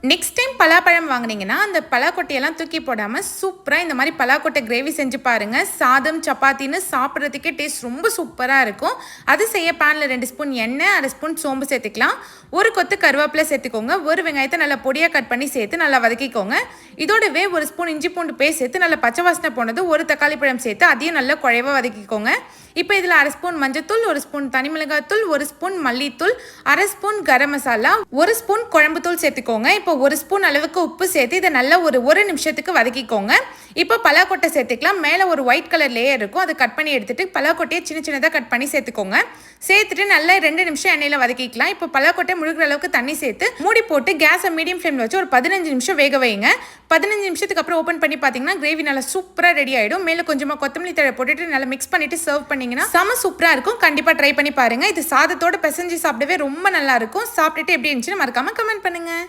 Next time பலாப்பழம் வாங்குனீங்கன்னா அந்த பலாக்கொட்டையெல்லாம் தூக்கி போடாமல் சூப்பராக இந்த மாதிரி பலாக்கொட்டை கிரேவி செஞ்சு பாருங்கள். சாதம் சப்பாத்தின்னு சாப்பிட்றதுக்கே டேஸ்ட் ரொம்ப சூப்பராக இருக்கும். அது செய்ய பேனில் 2 ஸ்பூன் எண்ணெய், 1/2 ஸ்பூன் சோம்பு சேர்த்துக்கலாம். ஒரு கொத்து கருவேப்பிலை சேர்த்துக்கோங்க. ஒரு வெங்காயத்தை நல்லா பொடியாக கட் பண்ணி சேர்த்து நல்லா வதக்கிக்கோங்க. இதோடவே 1 ஸ்பூன் இஞ்சி பூண்டு பேஸ்ட் சேர்த்து நல்லா பச்சை வாசனை போனது ஒரு தக்காளி பழம் சேர்த்து அதையும் நல்லா குழைவாக வதக்கிக்கோங்க. இப்போ இதில் 1/2 ஸ்பூன் மஞ்சத்தூள், 1 ஸ்பூன் தனி மிளகாய்த்தூள், 1 ஸ்பூன் மல்லித்தூள், 1/2 ஸ்பூன் கரம் மசாலா, 1 ஸ்பூன் குழம்புத்தூள் சேர்த்துக்கோங்க. இப்போ 1 ஸ்பூன் அளவுக்கு உப்பு சேர்த்து இதை நல்லா ஒரு நிமிஷத்துக்கு வதக்கிக்கோங்க. இப்போ பலாக்கொட்டை சேர்த்துக்கலாம். மேலே ஒரு ஒயிட் கலர் லேயர் இருக்கும், அதை கட் பண்ணி எடுத்துட்டு பலாக்கொட்டையை சின்ன சின்னதாக கட் பண்ணி சேர்த்துக்கோங்க. சேர்த்துட்டு நல்லா 2 நிமிஷம் எண்ணெயில் வதக்கிக்கலாம். இப்போ பலாக்கொட்டை முழுகிற அளவுக்கு தண்ணி சேர்த்து மூடி போட்டு கேஸை மீடியம் ஃப்ளேமில் வச்சு ஒரு 15 நிமிஷம் வேக வைங்க. 15 நிமிஷத்துக்கு அப்புறம் ஓப்பன் பண்ணி பார்த்தீங்கன்னா கிரேவி நல்லா சூப்பராக ரெடி ஆகிடும். மேலே கொஞ்சமாக கொத்தமல்லி தழை போட்டுட்டு நல்லா மிக்ஸ் பண்ணிட்டு சர்வ் பண்ணிங்கன்னா செம சூப்பராக இருக்கும். கண்டிப்பாக ட்ரை பண்ணி பாருங்கள். இது சாதத்தோட பிசைஞ்சு சாப்பிடவே ரொம்ப நல்லா இருக்கும். சாப்பிட்டுட்டு எப்படி இருந்துச்சுன்னு மறக்காமல் கமெண்ட் பண்ணுங்கள்.